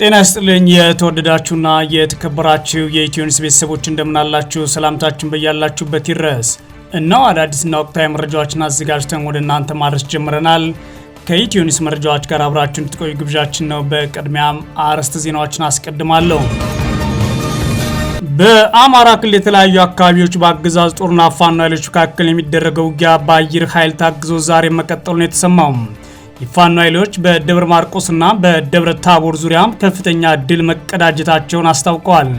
ጤና ይስጥልኝ የተወደዳችሁና የተከበራችሁ የኢትዮኒውስ ቤተሰቦች እንደምናላችሁ ሰላምታችን በያላችሁበት ይድረስ። እነሆ አዳዲስና ወቅታዊ መረጃዎችን አዘጋጅተን ወደ እናንተ ማድረስ ጀምረናል። ከኢትዮኒውስ መረጃዎች ጋር አብራችሁን እንድትቆዩ ግብዣችን ነው። በቅድሚያም አርዕስተ ዜናዎችን አስቀድማለሁ። በአማራ ክልል የተለያዩ አካባቢዎች በአገዛዙ ጦርና ፋኖ ኃይሎች መካከል የሚደረገው ውጊያ በአየር ኃይል ታግዞ ዛሬ መቀጠሉን የተሰማው የፋኖ ኃይሎች በደብረ ማርቆስና በደብረ ታቦር ዙሪያ ከፍተኛ ድል መቀዳጀታቸውን አስታውቀዋል።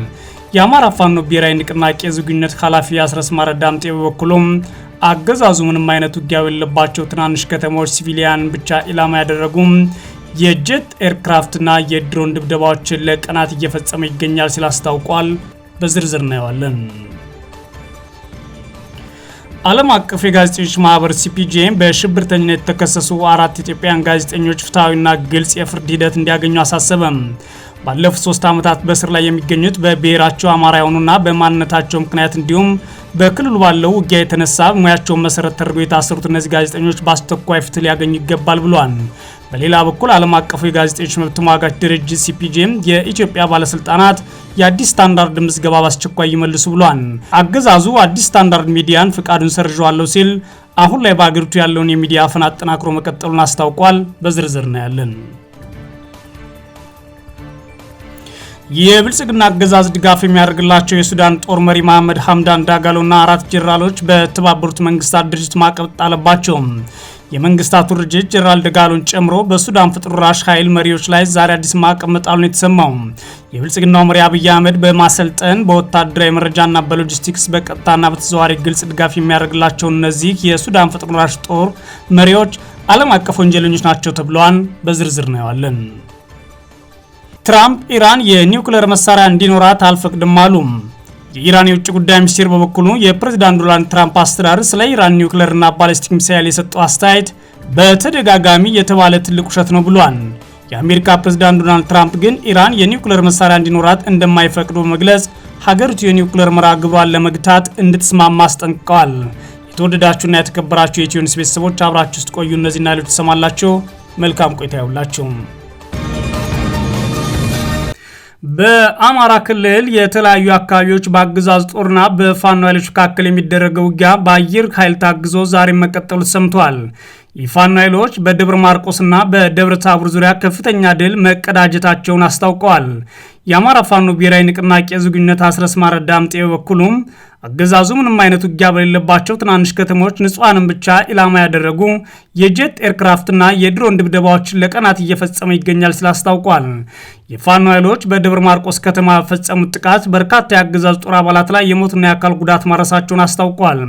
የአማራ ፋኖ ብሔራዊ ንቅናቄ ዝግጁነት ኃላፊ አስረስ ማረ ዳምጤ በበኩሉም አገዛዙ ምንም አይነት ውጊያ የሌለባቸው ትናንሽ ከተሞች ሲቪሊያን ብቻ ኢላማ ያደረጉም የጀት ኤርክራፍትና የድሮን ድብደባዎችን ለቀናት እየፈጸመ ይገኛል ሲል አስታውቋል። በዝርዝር እናየዋለን። ዓለም አቀፍ የጋዜጠኞች ማህበር ሲፒጄ በሽብርተኝነት የተከሰሱ 4 ኢትዮጵያውያን ጋዜጠኞች ፍትሐዊና ግልጽ የፍርድ ሂደት እንዲያገኙ አሳሰበም። ባለፉት 3 ዓመታት በእስር ላይ የሚገኙት በብሔራቸው አማራ የሆኑና በማንነታቸው ምክንያት እንዲሁም በክልሉ ባለው ውጊያ የተነሳ ሙያቸውን መሰረት ተደርገው የታሰሩት እነዚህ ጋዜጠኞች በአስቸኳይ ፍትህ ሊያገኙ ይገባል ብሏል። በሌላ በኩል ዓለም አቀፉ የጋዜጠኞች መብት ተሟጋች ድርጅት ሲፒጄ የኢትዮጵያ ባለስልጣናት የአዲስ ስታንዳርድ ምዝገባ በአስቸኳይ ይመልሱ ብሏል። አገዛዙ አዲስ ስታንዳርድ ሚዲያን ፍቃዱን ሰርዣዋለሁ ሲል አሁን ላይ በአገሪቱ ያለውን የሚዲያ አፈና አጠናክሮ መቀጠሉን አስታውቋል። በዝርዝር እናያለን። የብልጽግና አገዛዝ ድጋፍ የሚያደርግላቸው የሱዳን ጦር መሪ መሐመድ ሐምዳን ዳጋሎና 4 ጀነራሎች በተባበሩት መንግስታት ድርጅት ማዕቀብ ጣለባቸው። የመንግስታቱ ድርጅት ጀነራል ደጋሎን ጨምሮ በሱዳን ፈጥኖ ደራሽ ኃይል መሪዎች ላይ ዛሬ አዲስ ማዕቀብ መጣሉን የተሰማው የብልጽግናው መሪ አብይ አህመድ በማሰልጠን በወታደራዊ መረጃና በሎጂስቲክስ በቀጥታና በተዘዋዋሪ ግልጽ ድጋፍ የሚያደርግላቸው እነዚህ የሱዳን ፈጥኖ ደራሽ ጦር መሪዎች ዓለም አቀፍ ወንጀለኞች ናቸው ተብለዋል። በዝርዝር እናየዋለን። ትራምፕ ኢራን የኒውክሌር መሳሪያ እንዲኖራት አልፈቅድም አሉ። የኢራን የውጭ ጉዳይ ሚኒስቴር በበኩሉ የፕሬዝዳንት ዶናልድ ትራምፕ አስተዳደር ስለ ኢራን ኒውክሌርና ባሊስቲክ ሚሳይል የሰጠው አስተያየት በተደጋጋሚ የተባለ ትልቅ ውሸት ነው ብሏል። የአሜሪካ ፕሬዝዳንት ዶናልድ ትራምፕ ግን ኢራን የኒውክሌር መሳሪያ እንዲኖራት እንደማይፈቅዱ በመግለጽ ሀገሪቱ የኒውክሌር መርሃ ግብሯን ለመግታት እንድትስማማ አስጠንቅቀዋል። የተወደዳችሁና የተከበራችሁ የኢትዮኒውስ ቤተሰቦች አብራችሁ ውስጥ ቆዩ። እነዚህና ሌሎች ተሰማላችሁ። መልካም ቆይታ ይሁንላችሁ። በአማራ ክልል የተለያዩ አካባቢዎች በአገዛዙ ጦርና በፋኖ ኃይሎች መካከል የሚደረገው ውጊያ በአየር ኃይል ታግዞ ዛሬ መቀጠሉ ሰምቷል። የፋኖ ኃይሎች በደብረ ማርቆስና በደብረ ታቦር ዙሪያ ከፍተኛ ድል መቀዳጀታቸውን አስታውቀዋል። የአማራ ፋኖ ብሔራዊ ንቅናቄ ዝግጁነት አስረስ ማረ ዳምጤ በበኩሉም አገዛዙ ምንም አይነት ውጊያ በሌለባቸው ትናንሽ ከተሞች ንጹሃንን ብቻ ኢላማ ያደረጉ የጀት ኤርክራፍትና የድሮን ድብደባዎችን ለቀናት እየፈጸመ ይገኛል ሲል አስታውቋል። የፋኖ ኃይሎች በደብረ ማርቆስ ከተማ በፈጸሙት ጥቃት በርካታ የአገዛዙ ጦር አባላት ላይ የሞትና የአካል ጉዳት ማድረሳቸውን አስታውቋል።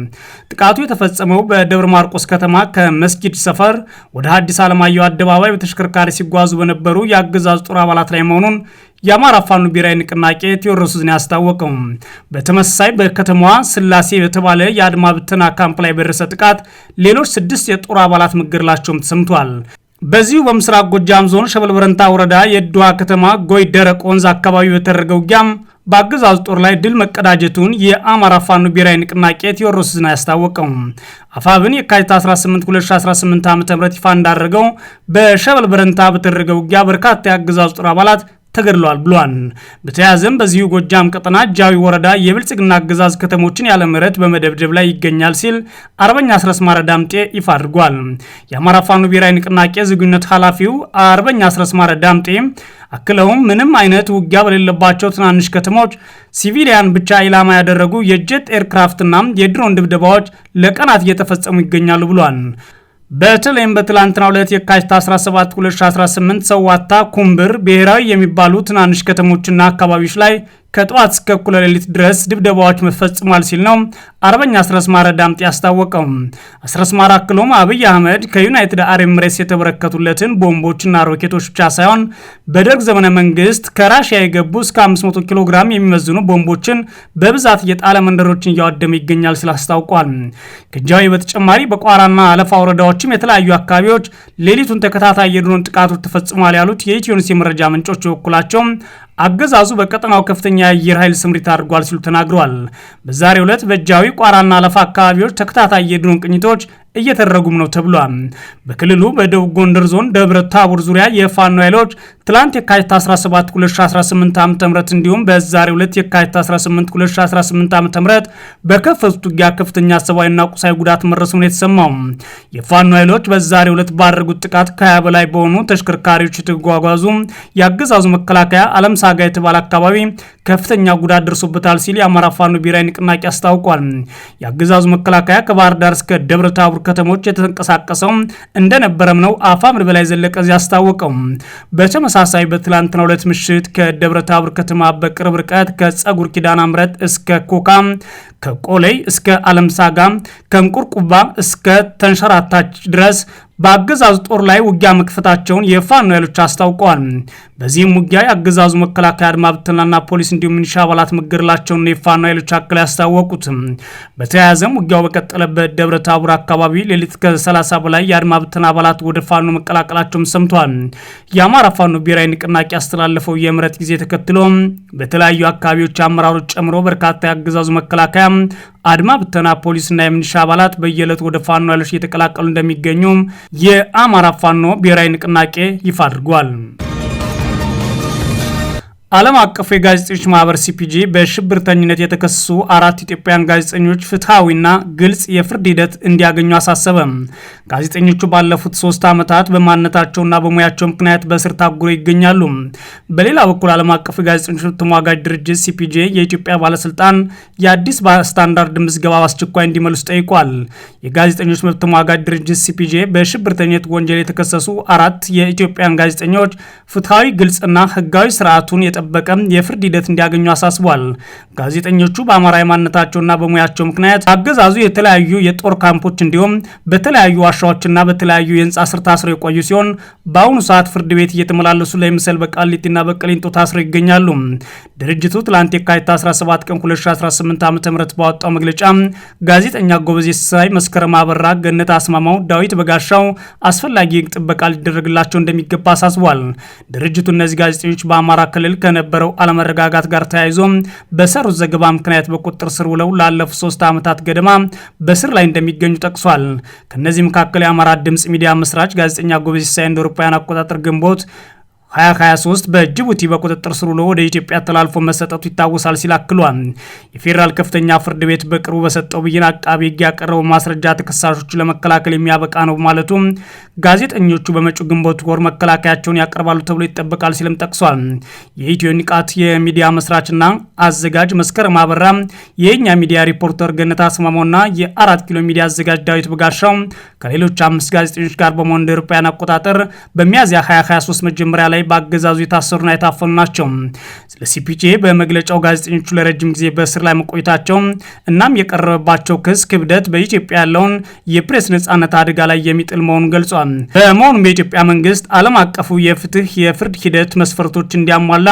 ጥቃቱ የተፈጸመው በደብረ ማርቆስ ከተማ ከመስጊድ ሰፈር ወደ ሐዲስ ዓለማየሁ አደባባይ በተሽከርካሪ ሲጓዙ በነበሩ የአገዛዙ ጦር አባላት ላይ መሆኑን የአማራ ፋኖ ብሔራዊ ንቅናቄ ቴዎድሮስ ዝና ያስታወቀው። በተመሳሳይ በከተማዋ ስላሴ በተባለ የአድማ ብተና ካምፕ ላይ በደረሰ ጥቃት ሌሎች 6 የጦር አባላት መገደላቸውም ተሰምቷል። በዚሁ በምስራቅ ጎጃም ዞን ሸበል በረንታ ወረዳ የድዋ ከተማ ጎይ ደረቅ ወንዝ አካባቢ በተደረገው ውጊያም በአገዛዙ ጦር ላይ ድል መቀዳጀቱን የአማራ ፋኖ ብሔራዊ ንቅናቄ ቴዎድሮስ ዝና ያስታወቀው። አፋብን የካቲት 18 2018 ዓ.ም ይፋ እንዳደረገው በሸበል በረንታ በተደረገው ውጊያ በርካታ የአገዛዙ ጦር አባላት ተገድለዋል ብሏል። በተያያዘም በዚሁ ጎጃም ቀጠና ጃዊ ወረዳ የብልጽግና አገዛዝ ከተሞችን ያለ ምህረት በመደብደብ ላይ ይገኛል ሲል አርበኛ አስረስ ማረ ዳምጤ ይፋ አድርጓል። የአማራ ፋኖ ብሔራዊ ንቅናቄ ዝግጁነት ኃላፊው አርበኛ አስረስ ማረ ዳምጤ አክለውም ምንም አይነት ውጊያ በሌለባቸው ትናንሽ ከተሞች ሲቪሊያን ብቻ ኢላማ ያደረጉ የጀት ኤርክራፍትና የድሮን ድብደባዎች ለቀናት እየተፈጸሙ ይገኛሉ ብሏል። በተለይም በትላንትናው ዕለት የካቲት 17 2018 ሰዋታ፣ ኩምብር ብሔራዊ የሚባሉ ትናንሽ ከተሞችና አካባቢዎች ላይ ከጠዋት እስከ እኩለ ሌሊት ድረስ ድብደባዎች መፈጽሟል ሲል ነው አርበኛ አስረስ ማረ ዳምጤ ያስታወቀው። አስረስ ማረ አክሎም አብይ አህመድ ከዩናይትድ አረብ ኤምሬትስ የተበረከቱለትን ቦምቦችና ሮኬቶች ብቻ ሳይሆን በደርግ ዘመነ መንግስት ከራሽያ የገቡ እስከ 500 ኪሎ ግራም የሚመዝኑ ቦምቦችን በብዛት የጣለ መንደሮችን እያወደመ ይገኛል ሲል አስታውቋል። ከጃዊ በተጨማሪ በቋራና አለፋ ወረዳዎችም የተለያዩ አካባቢዎች ሌሊቱን ተከታታይ የድሮን ጥቃቶች ተፈጽሟል ያሉት የኢትዮኒውስ የመረጃ ምንጮች በበኩላቸው አገዛዙ በቀጠናው ከፍተኛ የአየር ኃይል ስምሪት አድርጓል ሲሉ ተናግረዋል። በዛሬው ዕለት በጃዊ ቋራና አለፋ አካባቢዎች ተከታታይ የድሮን ቅኝቶች እየተደረጉም ነው ተብሏል። በክልሉ በደቡብ ጎንደር ዞን ደብረ ታቦር ዙሪያ የፋኖ ኃይሎች ትላንት የካቲት 17 2018 ዓ.ም እንዲሁም በዛሬው ዕለት የካቲት 18 2018 ዓ.ም በከፈቱት ውጊያ ከፍተኛ ሰብአዊና ቁሳዊ ጉዳት መድረሱን የተሰማው የፋኖ ኃይሎች በዛሬው ዕለት ባደረጉት ጥቃት ከ20 በላይ በሆኑ ተሽከርካሪዎች የተጓጓዙ የአገዛዙ መከላከያ አለም ሳጋ የተባለ አካባቢ ከፍተኛ ጉዳት ደርሶበታል ሲል የአማራ ፋኖ ብሔራዊ ንቅናቄ አስታውቋል። የአገዛዙ መከላከያ ከባህር ዳር እስከ ደብረ ታቦር ከተሞች የተንቀሳቀሰው እንደነበረም ነው አፋምድ በላይ ዘለቀ ያስታወቀው። በተመሳሳይ በትላንትናው ዕለት ምሽት ከደብረ ታቦር ከተማ በቅርብ ርቀት ከጸጉር ኪዳነ ምሕረት እስከ ኮካ፣ ከቆለይ እስከ አለም ሳጋ፣ ከእንቁርቁባ እስከ ተንሸራታች ድረስ በአገዛዙ ጦር ላይ ውጊያ መክፈታቸውን የፋኖ ኃይሎች አስታውቀዋል። በዚህም ውጊያ የአገዛዙ መከላከያ አድማ ብተናና ፖሊስ እንዲሁም ሚሊሻ አባላት መገደላቸውን የፋኖ ኃይሎች አክለው ያስታወቁት። በተያያዘም ውጊያው በቀጠለበት ደብረ ታቦር አካባቢ ሌሊት ከ30 በላይ የአድማ ብተና አባላት ወደ ፋኖ መቀላቀላቸውም ሰምቷል። የአማራ ፋኖ ብሔራዊ ንቅናቄ ያስተላለፈው የምህረት ጊዜ ተከትሎ በተለያዩ አካባቢዎች አመራሮች ጨምሮ በርካታ የአገዛዙ መከላከያ አድማ ብተና ፖሊስና የሚሊሻ አባላት በየዕለቱ ወደ ፋኖ ኃይሎች እየተቀላቀሉ እንደሚገኙ የአማራ ፋኖ ብሔራዊ ንቅናቄ ይፋ አድርጓል። ዓለም አቀፉ የጋዜጠኞች ማህበር ሲፒጄ በሽብርተኝነት የተከሰሱ 4 ኢትዮጵያውያን ጋዜጠኞች ፍትሐዊና ግልጽ የፍርድ ሂደት እንዲያገኙ አሳሰበ። ጋዜጠኞቹ ባለፉት 3 ዓመታት በማንነታቸውና በሙያቸው ምክንያት በእስር ታጉረው ይገኛሉ። በሌላ በኩል ዓለም አቀፉ የጋዜጠኞች ተሟጋጅ ድርጅት ሲፒጄ የኢትዮጵያ ባለስልጣን የአዲስ ስታንዳርድ ምዝገባ አስቸኳይ እንዲመልሱ ጠይቋል። የጋዜጠኞች መብት ተሟጋጅ ድርጅት ሲፒጄ በሽብርተኝነት ወንጀል የተከሰሱ 4 የኢትዮጵያን ጋዜጠኞች ፍትሐዊ ግልጽና ህጋዊ ስርዓቱን በቀም የፍርድ ሂደት እንዲያገኙ አሳስቧል። ጋዜጠኞቹ በአማራ ማንነታቸውና በሙያቸው ምክንያት አገዛዙ የተለያዩ የጦር ካምፖች እንዲሁም በተለያዩ ዋሻዎችና በተለያዩ የህንጻ ስር ታስረው የቆዩ ሲሆን በአሁኑ ሰዓት ፍርድ ቤት እየተመላለሱ ለምሳሌ በቃሊቲና በቅሊንጦ ታስረው ይገኛሉ። ድርጅቱ ትላንት የካቲት 17 ቀን 2018 ዓ.ም ባወጣው መግለጫ ጋዜጠኛ ጎበዜ ሲሳይ፣ መስከረም አበራ፣ ገነት አስማማው፣ ዳዊት በጋሻው አስፈላጊ ጥበቃ ሊደረግላቸው እንደሚገባ አሳስቧል። ድርጅቱ እነዚህ ጋዜጠኞች በአማራ ክልል ከነበረው አለመረጋጋት ጋር ተያይዞ በሰሩት ዘገባ ምክንያት በቁጥጥር ስር ውለው ላለፉት 3 ዓመታት ገደማ በስር ላይ እንደሚገኙ ጠቅሷል። ከነዚህ መካከል የአማራ ድምጽ ሚዲያ መስራች ጋዜጠኛ ጎበዜ ሲሳይ እንደ አውሮፓውያን አቆጣጠር ግንቦት 2023 በጅቡቲ በቁጥጥር ስር ውሎ ወደ ኢትዮጵያ ተላልፎ መሰጠቱ ይታወሳል ሲል አክሏል። የፌዴራል ከፍተኛ ፍርድ ቤት በቅርቡ በሰጠው ብይን አቃቤ ሕግ ያቀረበው ማስረጃ ተከሳሾቹ ለመከላከል የሚያበቃ ነው ማለቱ ጋዜጠኞቹ በመጪው ግንቦት ወር መከላከያቸውን ያቀርባሉ ተብሎ ይጠበቃል ሲልም ጠቅሷል። የኢትዮ ንቃት የሚዲያ መስራችና አዘጋጅ መስከረም አበራ፣ የኛ ሚዲያ ሪፖርተር ገነት አስማማውና የ4 ኪሎ ሚዲያ አዘጋጅ ዳዊት በጋሻው ከሌሎች 5 ጋዜጠኞች ጋር በመሆን እንደ አውሮፓውያን አቆጣጠር በሚያዝያ 2023 መጀመሪያ ላይ በአገዛዙ የታሰሩና የታፈኑ ናቸው። ስለ ሲፒጄ በመግለጫው ጋዜጠኞቹ ለረጅም ጊዜ በእስር ላይ መቆየታቸው እናም የቀረበባቸው ክስ ክብደት በኢትዮጵያ ያለውን የፕሬስ ነጻነት አደጋ ላይ የሚጥል መሆኑን ገልጿል። በመሆኑም የኢትዮጵያ መንግስት ዓለም አቀፉ የፍርድ ሂደት መስፈርቶች እንዲያሟላ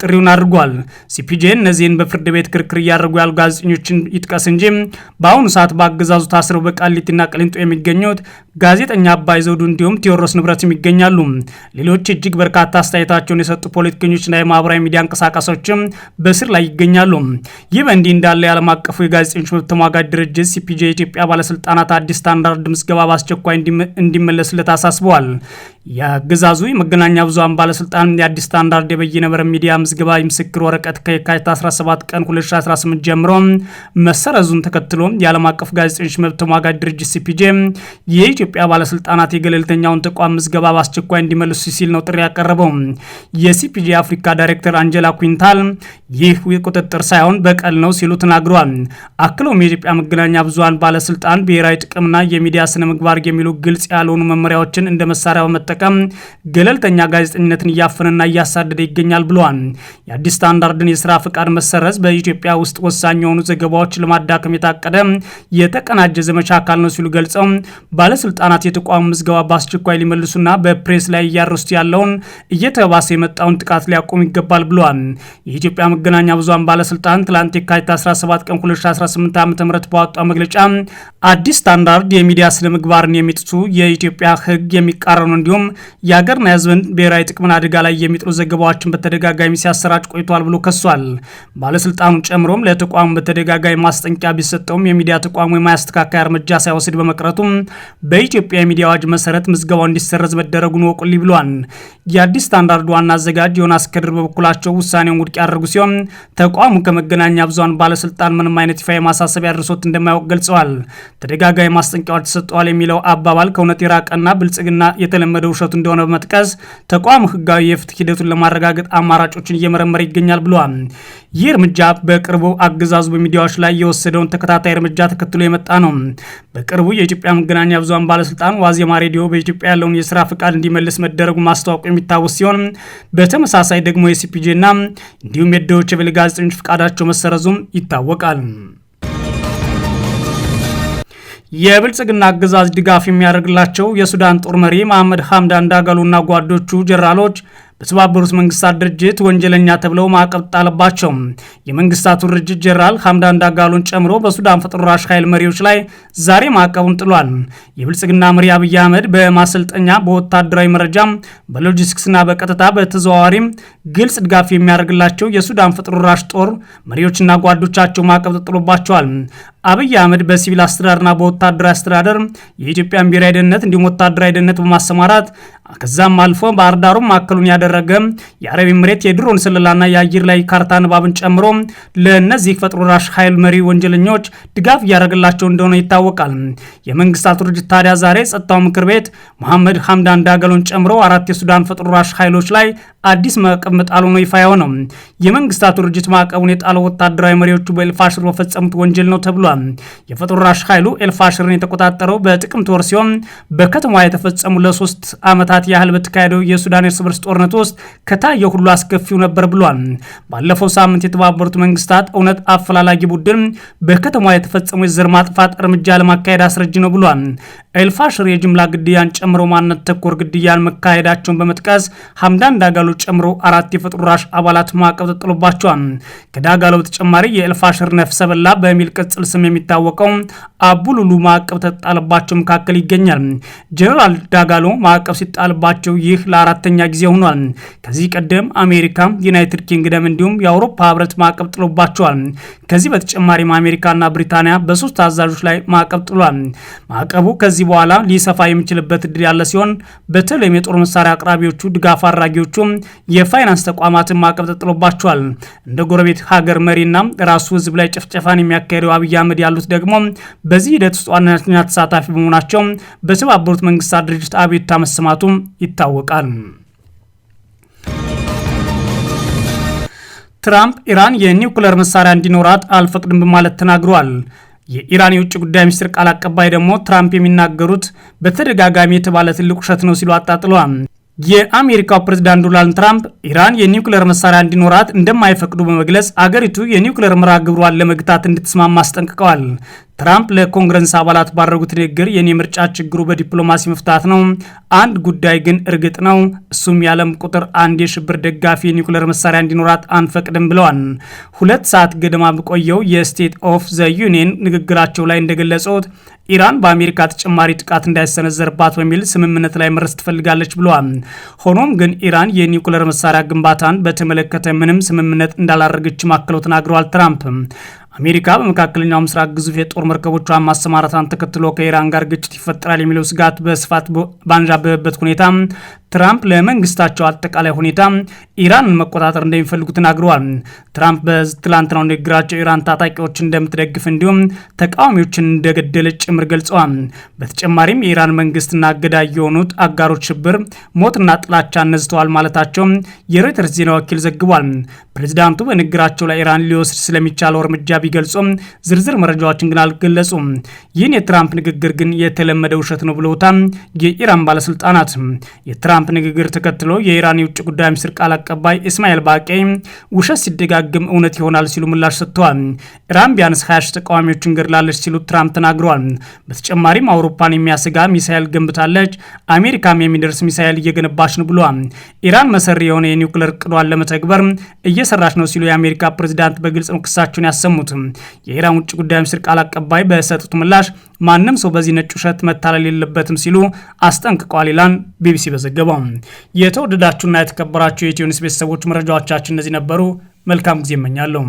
ጥሪውን አድርጓል። ሲፒጄ እነዚህን በፍርድ ቤት ክርክር እያደረጉ ያሉ ጋዜጠኞችን ይጥቀስ እንጂ በአሁኑ ሰዓት በአገዛዙ ታስረው በቃሊቲና ቅሊንጦ የሚገኙት ጋዜጠኛ አባይ ዘውዱ እንዲሁም ቴዎድሮስ ንብረትም ይገኛሉ። ሌሎች እጅግ በርካታ አስተያየታቸውን የሰጡ ፖለቲከኞችና የማህበራዊ ሚዲያ እንቅስቃሴዎችም በስር ላይ ይገኛሉ። ይህ በእንዲህ እንዳለ የዓለም አቀፉ የጋዜጠኞች መብት ተሟጋጅ ድርጅት ሲፒጄ የኢትዮጵያ ባለስልጣናት አዲስ ስታንዳርድ ምዝገባ በአስቸኳይ እንዲመለስለት አሳስበዋል። የአገዛዙ የመገናኛ ብዙሃን ባለስልጣን የአዲስ ስታንዳርድ የበይነ መረብ ሚዲያ ምዝገባ የምስክር ወረቀት ከየካቲት 17 ቀን 2018 ጀምሮ መሰረዙን ተከትሎ የዓለም አቀፍ ጋዜጠኞች መብት ተሟጋጅ ድርጅት ሲፒጄ የኢትዮጵያ ባለስልጣናት የገለልተኛውን ተቋም ምዝገባ በአስቸኳይ እንዲመልሱ ሲል ነው ጥሪ ያቀረበው። የሲፒጄ አፍሪካ ዳይሬክተር አንጀላ ኩንታል ይህ ቁጥጥር ሳይሆን በቀል ነው ሲሉ ተናግረዋል። አክለውም የኢትዮጵያ መገናኛ ብዙሃን ባለስልጣን ብሔራዊ ጥቅምና የሚዲያ ስነ ምግባር የሚሉ ግልጽ ያልሆኑ መመሪያዎችን እንደ መሳሪያ በመጠቀም ገለልተኛ ጋዜጠኝነትን እያፈነና እያሳደደ ይገኛል ብለዋል። የአዲስ ስታንዳርድን የስራ ፈቃድ መሰረዝ በኢትዮጵያ ውስጥ ወሳኝ የሆኑ ዘገባዎች ለማዳከም የታቀደ የተቀናጀ ዘመቻ አካል ነው ሲሉ ገልጸው ባለስልጣን ባለስልጣናት የተቋሙ ምዝገባ በአስቸኳይ ሊመልሱና በፕሬስ ላይ እያረሱት ያለውን እየተባሰ የመጣውን ጥቃት ሊያቆሙ ይገባል ብለዋል። የኢትዮጵያ መገናኛ ብዙሃን ባለስልጣን ትላንት የካቲት 17 ቀን 2018 ዓ.ም ባወጣው መግለጫ አዲስ ስታንዳርድ የሚዲያ ስነ ምግባርን የሚጥሱ የኢትዮጵያ ሕግ የሚቃረኑ እንዲሁም የሀገርና የሕዝብን ብሔራዊ ጥቅምን አደጋ ላይ የሚጥሉ ዘገባዎችን በተደጋጋሚ ሲያሰራጭ ቆይቷል ብሎ ከሷል። ባለስልጣኑ ጨምሮም ለተቋሙ በተደጋጋሚ ማስጠንቀቂያ ቢሰጠውም የሚዲያ ተቋሙ የማያስተካከያ እርምጃ ሳይወስድ በመቅረቱም በኢትዮጵያ የሚዲያ አዋጅ መሰረት ምዝገባው እንዲሰረዝ መደረጉን ወቁልኝ ብሏል። የአዲስ ስታንዳርድ ዋና አዘጋጅ ዮናስ ከድር በበኩላቸው ውሳኔውን ውድቅ ያደረጉ ሲሆን ተቋሙ ከመገናኛ ብዙሃን ባለስልጣን ምንም አይነት ይፋ ማሳሰቢያ አድርሶት እንደማያውቅ ገልጸዋል። ተደጋጋሚ ማስጠንቀቂያዎች ተሰጥተዋል የሚለው አባባል ከእውነት የራቀና ብልጽግና የተለመደ ውሸቱ እንደሆነ በመጥቀስ ተቋሙ ህጋዊ የፍትህ ሂደቱን ለማረጋገጥ አማራጮችን እየመረመረ ይገኛል ብለዋል። ይህ እርምጃ በቅርቡ አገዛዙ በሚዲያዎች ላይ የወሰደውን ተከታታይ እርምጃ ተከትሎ የመጣ ነው። በቅርቡ የኢትዮጵያ መገናኛ ብዙሃን ባለስልጣን ዋዜማ ሬዲዮ በኢትዮጵያ ያለውን የስራ ፍቃድ እንዲመልስ መደረጉ ማስታወቁ የሚታወስ ሲሆን በተመሳሳይ ደግሞ የሲፒጄና እንዲሁም የዶይቼ ቬለ ጋዜጠኞች ፍቃዳቸው መሰረዙም ይታወቃል። የብልጽግና አገዛዝ ድጋፍ የሚያደርግላቸው የሱዳን ጦር መሪ መሐመድ ሐምዳን ዳጋሎና ጓዶቹ ጀነራሎች በተባበሩት መንግስታት ድርጅት ወንጀለኛ ተብለው ማዕቀብ ጣለባቸው። የመንግስታቱ ድርጅት ጀነራል ሐምዳን ዳጋሎን ጨምሮ በሱዳን ፈጥኖ ደራሽ ኃይል መሪዎች ላይ ዛሬ ማዕቀቡን ጥሏል። የብልጽግና መሪ አብይ አህመድ በማሰልጠኛ በወታደራዊ መረጃ በሎጂስቲክስና በቀጥታ በተዘዋዋሪም ግልጽ ድጋፍ የሚያደርግላቸው የሱዳን ፈጥኖ ደራሽ ጦር መሪዎችና ጓዶቻቸው ማዕቀብ ተጥሎባቸዋል። አብይ አህመድ በሲቪል አስተዳደርና በወታደራዊ አስተዳደር የኢትዮጵያን ብሔራዊ ደህንነት እንዲሁም ወታደራዊ ደህንነት በማሰማራት ከዛም አልፎ ባህር ዳሩን ማዕከሉን ያደረገ የአረብ ኤምሬት የድሮን ስለላና የአየር ላይ ካርታ ንባብን ጨምሮ ለእነዚህ ፈጥኖ ደራሽ ኃይል መሪ ወንጀለኞች ድጋፍ እያደረገላቸው እንደሆነ ይታወቃል። የመንግስታቱ ድርጅት ታዲያ ዛሬ ጸጥታው ምክር ቤት መሐመድ ሐምዳን ዳጋሎን ጨምሮ 4 የሱዳን ፈጥኖ ደራሽ ኃይሎች ላይ አዲስ ማዕቀብ መጣሉ ነው ይፋ የሆነው። የመንግስታቱ ድርጅት ማዕቀቡን የጣለው ወታደራዊ መሪዎቹ በኤልፋሽር በፈጸሙት ወንጀል ነው ተብሏል። የፈጥኖ ደራሽ ኃይሉ ኤልፋሽርን የተቆጣጠረው በጥቅምት ወር ሲሆን በከተማዋ የተፈጸሙ ለ3 ዓመታት ያህል በተካሄደው የሱዳን እርስ በርስ ጦርነት ውስጥ ከታየው ሁሉ አስከፊው ነበር ብሏል። ባለፈው ሳምንት የተባበሩት መንግስታት እውነት አፈላላጊ ቡድን በከተማዋ የተፈጸመው የዘር ማጥፋት እርምጃ ለማካሄድ አስረጅ ነው ብሏል። ኤልፋሽር የጅምላ ግድያን ጨምሮ ማንነት ተኮር ግድያን መካሄዳቸውን በመጥቀስ ሐምዳን ዳጋሎ ጨምሮ 4 የፈጥኖ ደራሽ አባላት ማዕቀብ ተጥሎባቸዋል። ከዳጋሎ በተጨማሪ የኤልፋሽር ነፍሰ በላ በሚል ቅጽል ስም የሚታወቀው አቡሉሉ ማዕቀብ ተጣለባቸው መካከል ይገኛል። ጀነራል ዳጋሎ ማዕቀብ ሲጣልባቸው ይህ ለአራተኛ ጊዜ ሆኗል። ከዚህ ቀደም አሜሪካ፣ ዩናይትድ ኪንግደም እንዲሁም የአውሮፓ ህብረት ማዕቀብ ጥሎባቸዋል። ከዚህ በተጨማሪም አሜሪካና ብሪታንያ በ3 አዛዦች ላይ ማዕቀብ ጥሏል። ማዕቀቡ ከዚህ በኋላ ሊሰፋ የሚችልበት እድል ያለ ሲሆን በተለይም የጦር መሳሪያ አቅራቢዎቹ፣ ድጋፍ አድራጊዎቹ፣ የፋይናንስ ተቋማትን ማዕቀብ ተጥሎባቸዋል። እንደ ጎረቤት ሀገር መሪና ራሱ ህዝብ ላይ ጭፍጨፋን የሚያካሄደው አብይ አህመድ ያሉት ደግሞ በዚህ ሂደት ውስጥ ዋነኛ ተሳታፊ በመሆናቸው በተባበሩት መንግስታት ድርጅት አቤቱታ መሰማቱ ይታወቃል። ትራምፕ ኢራን የኒውክሌር መሳሪያ እንዲኖራት አልፈቅድም በማለት ተናግረዋል። የኢራን የውጭ ጉዳይ ሚኒስትር ቃል አቀባይ ደግሞ ትራምፕ የሚናገሩት በተደጋጋሚ የተባለ ትልቅ ውሸት ነው ሲሉ አጣጥለዋል። የአሜሪካው ፕሬዝዳንት ዶናልድ ትራምፕ ኢራን የኒውክሌር መሳሪያ እንዲኖራት እንደማይፈቅዱ በመግለጽ አገሪቱ የኒውክሌር መርሃ ግብሯን ለመግታት እንድትስማማ አስጠንቅቀዋል። ትራምፕ ለኮንግረስ አባላት ባደረጉት ንግግር የኔ ምርጫ ችግሩ በዲፕሎማሲ መፍታት ነው፣ አንድ ጉዳይ ግን እርግጥ ነው፣ እሱም የዓለም ቁጥር 1 የሽብር ደጋፊ የኒውክሌር መሳሪያ እንዲኖራት አንፈቅድም ብለዋል። 2 ሰዓት ገደማ በቆየው የስቴት ኦፍ ዘ ዩኒየን ንግግራቸው ላይ እንደገለጹት ኢራን በአሜሪካ ተጨማሪ ጥቃት እንዳይሰነዘርባት በሚል ስምምነት ላይ መድረስ ትፈልጋለች ብለዋል። ሆኖም ግን ኢራን የኒውክሌር መሳሪያ ግንባታን በተመለከተ ምንም ስምምነት እንዳላደረገች አክለው ተናግረዋል። ትራምፕ አሜሪካ በመካከለኛው ምስራቅ ግዙፍ የጦር መርከቦቿን ማሰማራቷን ተከትሎ ከኢራን ጋር ግጭት ይፈጠራል የሚለው ስጋት በስፋት ባንዣበበበት ሁኔታ ትራምፕ ለመንግስታቸው አጠቃላይ ሁኔታ ኢራንን መቆጣጠር እንደሚፈልጉ ተናግረዋል። ትራምፕ በትላንትናው ንግግራቸው ኢራን ታጣቂዎችን እንደምትደግፍ እንዲሁም ተቃዋሚዎችን እንደገደለች ጭምር ገልጸዋል። በተጨማሪም የኢራን መንግስትና ገዳይ የሆኑት አጋሮች ሽብር፣ ሞትና ጥላቻ ነዝተዋል ማለታቸው የሮይተርስ ዜና ወኪል ዘግቧል። ፕሬዚዳንቱ በንግግራቸው ላይ ኢራን ሊወስድ ስለሚቻለው እርምጃ ቢገልጹም ዝርዝር መረጃዎችን ግን አልገለጹም። ይህን የትራምፕ ንግግር ግን የተለመደ ውሸት ነው ብለውታል የኢራን ባለስልጣናት። የትራምፕ ትራምፕ ንግግር ተከትሎ የኢራን የውጭ ጉዳይ ሚኒስትር ቃል አቀባይ እስማኤል ባቄ ውሸት ሲደጋግም እውነት ይሆናል ሲሉ ምላሽ ሰጥተዋል። ኢራን ቢያንስ 20 ተቃዋሚዎችን ገድላለች ሲሉ ትራምፕ ተናግረዋል። በተጨማሪም አውሮፓን የሚያሰጋ ሚሳኤል ገንብታለች፣ አሜሪካም የሚደርስ ሚሳኤል እየገነባች ነው ብለዋል። ኢራን መሰሪ የሆነ የኒውክሌር እቅዷን ለመተግበር እየሰራች ነው ሲሉ የአሜሪካ ፕሬዚዳንት በግልጽ ነው ክሳቸውን ያሰሙት። የኢራን ውጭ ጉዳይ ሚኒስትር ቃል አቀባይ በሰጡት ምላሽ ማንም ሰው በዚህ ነጭ ውሸት መታለል የለበትም ሲሉ አስጠንቅቀዋል ይላል ቢቢሲ በዘገበው። የተወደዳችሁና የተከበራችሁ የኢትዮ ኒውስ ቤተሰቦች መረጃዎቻችን እነዚህ ነበሩ። መልካም ጊዜ እመኛለሁ።